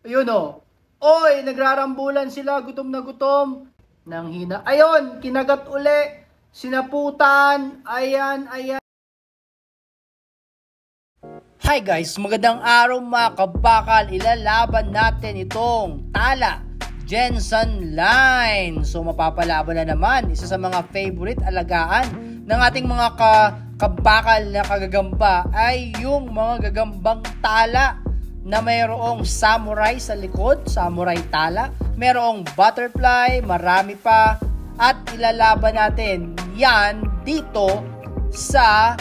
Ayun o. Oy, nagrarambulan sila, gutom na gutom. Nang hina. Ayun, kinagat uli. Sinaputan. Ayan, ayan. Hi guys, magandang araw mga kabakal. Ilalaban natin itong Tala Jensen Line. So mapapalaban na naman isa sa mga favorite alagaan ng ating mga kabakal na kagagamba ay yung mga gagambang Tala na mayroong samurai sa likod, samurai Tala, mayroong butterfly, marami pa, at ilalaban natin yan dito sa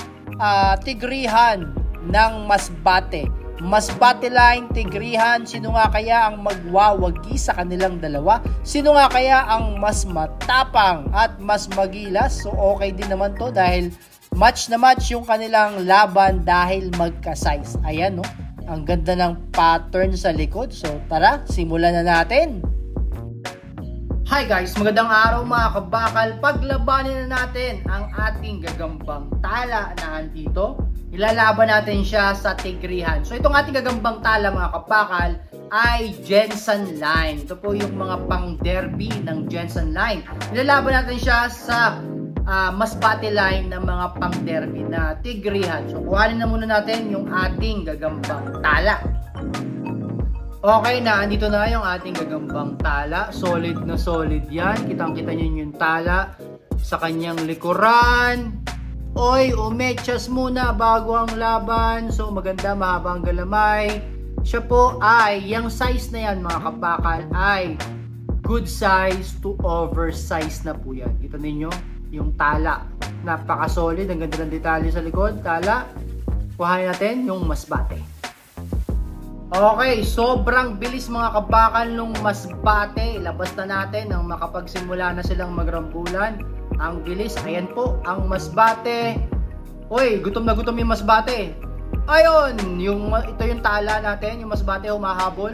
tigrihan ng Masbate. Masbate Line, tigrihan, sino nga kaya ang magwawagi sa kanilang dalawa? Sino nga kaya ang mas matapang at mas magilas? So okay din naman to dahil match na match yung kanilang laban dahil magka-size. Ayan no, ang ganda ng pattern sa likod. So tara, simulan na natin. Hi guys, magandang araw mga kabakal. Paglabanin na natin ang ating gagambang Tala na andito. Ilalaban natin siya sa tigrihan. So itong ating gagambang Tala mga kabakal ay Jensen Line. Ito po yung mga pang derby ng Jensen Line. Ilalaban natin siya sa Masbate Line ng mga pang derby na tigrihan. So kuhanin na muna natin yung ating gagambang Tala. Okay na, andito na yung ating gagambang Tala. Solid na solid yan. Kitang-kita nyo yung Tala sa kanyang likuran. Oy, umechas muna bago ang laban. So maganda, mahabang galamay. Siya po ay, yung size na yan mga kabakal ay good size to oversize na po yan. Kita ninyo yung Tala. Napaka-solid, ang ganda ng detalye sa likod. Tala, kuhanin natin yung Masbate. Okay, sobrang bilis mga kabakal nung Masbate. Ilabas na natin nang makapagsimula na silang magrambulan. Ang bilis, ayan po, ang Masbate. Uy, gutom na gutom yung Masbate. Ayun, ito yung Tala natin, yung Masbate humahabol.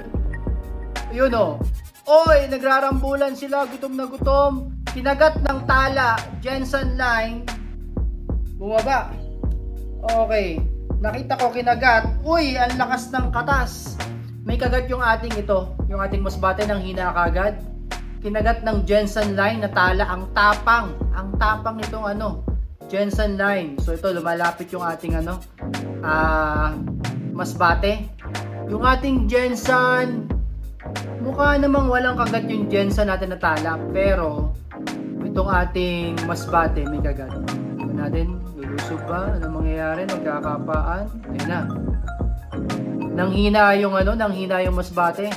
Ayun o. Uy, nagrarambulan sila, gutom na gutom. Kinagat ng Tala, Jensen Line. Bumaba. Okay. Nakita ko kinagat. Uy, ang lakas ng katas. May kagat yung ating ito. Yung ating Masbate ng hina kagad. Kinagat ng Jensen Line na Tala. Ang tapang. Ang tapang nitong Jensen Line. So ito, lumalapit yung ating Masbate. Yung ating Jensen, mukha namang walang kagat yung Jensen natin na Tala. Pero, itong ating Masbate may kagat. Tignan natin. Lulusog ba? Ano mangyayari? Nagkakapaan? Ayun na. Nanghina yung Masbate.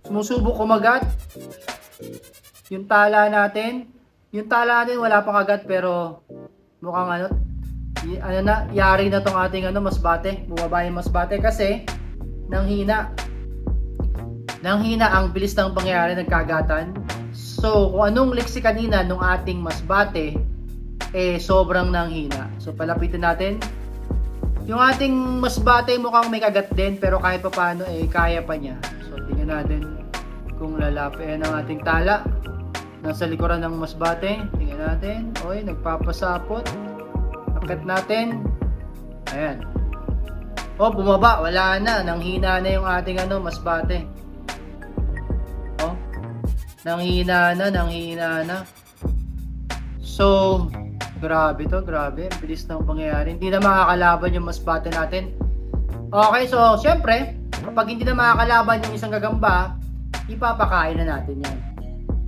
Sumusubok kumagat. Yung Tala natin. Yung Tala natin wala pa kagat pero mukhang yari na tong ating Masbate. Bumaba yung Masbate kasi nanghina. Nanghina, ang bilis ng pangyayari, nagkagatan. So, kung anong liksi kanina nung ating Masbate, sobrang nanghina. So palapitin natin. Yung ating Masbate mukhang may kagat din pero kahit pa paano kaya pa niya. So tingnan natin kung lalapit ang ating Tala. Nasa likuran ng Masbate. Tingnan natin. Oy, nagpapasapot. Akit natin. Ayan. Oh, bumaba. Wala na. Nanghina na yung ating Masbate. Oh. Nanghina na. So, grabe to, grabe. Bilis ng pangyayari. Hindi na makakalaban yung Masbate natin. Okay, so, syempre, kapag hindi na makakalaban yung isang gagamba, ipapakain na natin yan.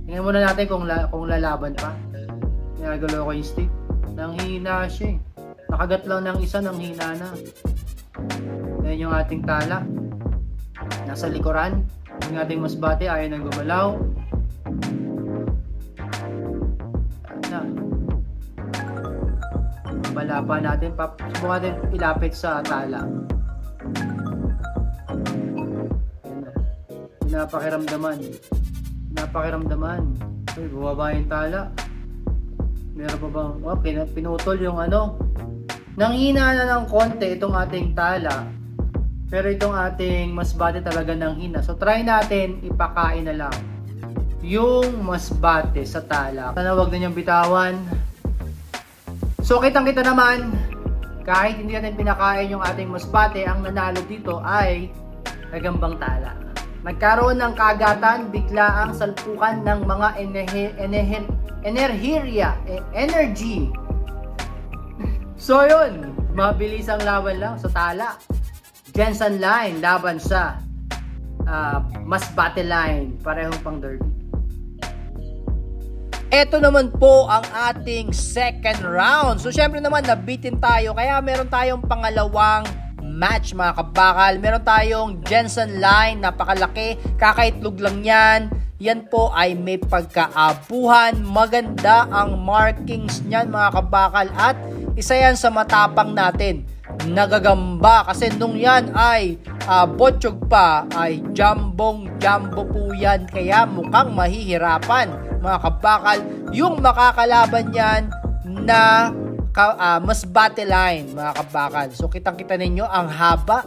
Tingnan muna natin kung lalaban pa. Nagalo ko yung stick. Nanghina siya. Nakagat lang ng isa, nanghina na. Ayan yung ating Tala. Nasa likuran. Yung ating Masbate, ayaw nang gumalaw. Malapa natin, subukan natin ilapit sa Tala. Napakiramdaman. Uy, bumaba yung Tala. Meron pa bang pinutol yung nanghina na ng konti itong ating Tala. Pero itong ating Masbate talaga nanghina. So try natin ipakain na lang yung Masbate sa Tala. Sana wag na niyang bitawan. So kitang-kita naman, kahit hindi natin pinakain yung ating Masbate, ang nanalo dito ay gagambang Tala. Nagkaroon ng kagatan, biglaang salpukan ng mga energy. So yun, mabilis ang laban lang sa tala. Jensen Line laban sa Masbate Line, parehong pang derby. Ito naman po ang ating second round. So syempre naman nabitin tayo, kaya meron tayong pangalawang match mga kabakal. Meron tayong Jensen Line, napakalaki, kakaitlog lang yan. Yan po ay may pagkaabuhan. Maganda ang markings niyan mga kabakal, at isa yan sa matapang natin. Nagagamba kasi nung yan ay botsyog pa, ay jumbo po yan, kaya mukhang mahihirapan mga kabakal yung makakalaban yan na Masbate Line mga kabakal. So kitang-kita ninyo ang haba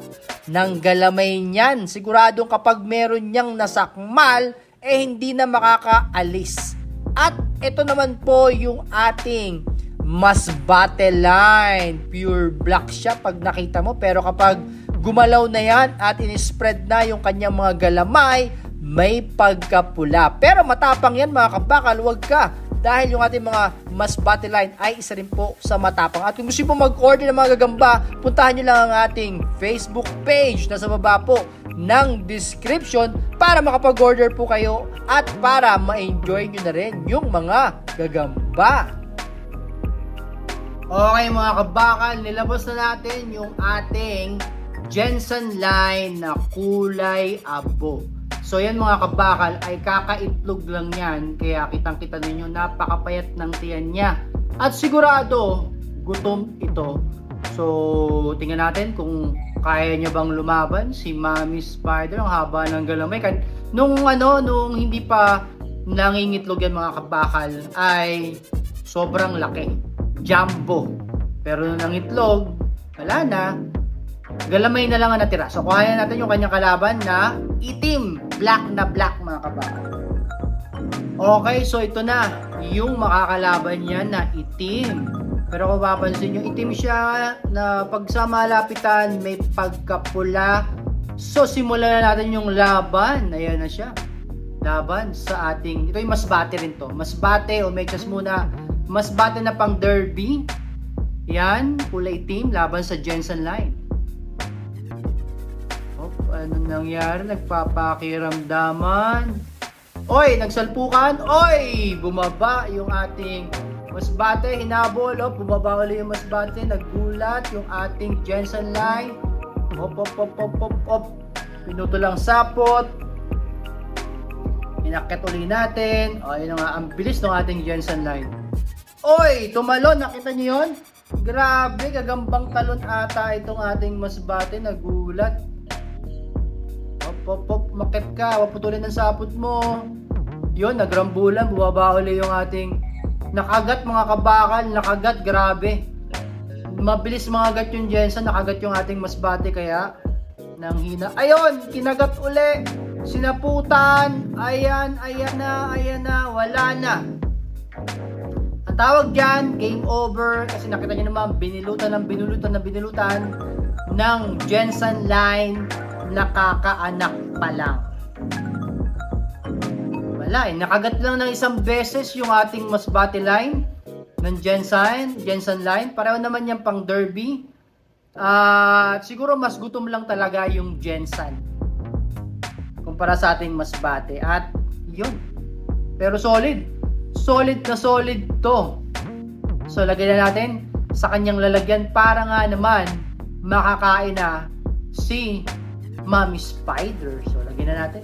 ng galamay niyan. Siguradong kapag meron niyang nasakmal, hindi na makakaalis. At ito naman po yung ating Masbate Line. Pure black siya pag nakita mo, pero kapag gumalaw na yan at in-spread na yung kanyang mga galamay, may pagkapula. Pero matapang yan mga kabakal, huwag ka. Dahil yung ating mga Masbate Line ay isa rin po sa matapang. At kung gusto po mag-order ng mga gagamba, puntahan nyo lang ang ating Facebook page na sa baba po ng description para makapag-order po kayo at para ma-enjoy nyo na rin yung mga gagamba. Okay mga kabakal, nilabas na natin yung ating Jensen Line na kulay abo. So yan mga kabakal, ay kakaitlog lang yan, kaya kitang-kita ninyo napakapayat ng tiyan niya. At sigurado, gutom ito. So tingnan natin kung kaya niya bang lumaban si Mami Spider. Ang haba ng galamay. Nung hindi pa nangingitlog yan mga kabakal, ay sobrang laki. Jumbo. Pero nung nangitlog, wala na. Galamay na lang ang natira. So kuhayan natin yung kanyang kalaban na itim. Black na black mga kabakal. Okay, so ito na yung makakalaban niya na itim. Pero kung mapapansin nyo, itim siya na pag sa malapitan may pagkapula. So simulan na natin yung laban. Ayan na siya. Laban sa ating, ito yung Masbate rin to. Masbate o mechas muna. Masbate na pang derby. Yan, kulay itim, laban sa Jensen Line. Anong nangyari? Nagpapakiramdaman. Oy, nagsalpukan. Oy, bumaba yung ating Masbate. Hinabol. Bumaba ulit yung Masbate. Naggulat yung ating Jensen Line. Op. Pinuto lang sapot. Inakyat ulit natin. Ayun nga, ang bilis ng ating Jensen Line. Oy, tumalon. Nakita niyo yun? Grabe, gagambang talon ata itong ating Masbate. Nagulat. Makit ka, waputulin ng sapot mo. Yun, nagrambulan, bumaba ulit yung ating nakagat mga kabakal, nakagat, grabe. Mabilis mga agat yung Jensen, nakagat yung ating Masbate, kaya nang hina. Ayun, kinagat uli, sinaputan, ayan na, wala na. Ang tawag dyan, game over, kasi nakita nyo naman, binilutan ng Jensen Line. Nakakaanak pa lang. Wala nakagat lang ng isang beses yung ating Masbate Line ng Jensen Line. Pareho naman yan pang derby. Siguro mas gutom lang talaga yung Jensen kumpara sa ating Masbate. At yun. Pero solid na solid to. So lagay na natin sa kanyang lalagyan para nga naman makakain na si Mami Spider. So, lagyan na natin.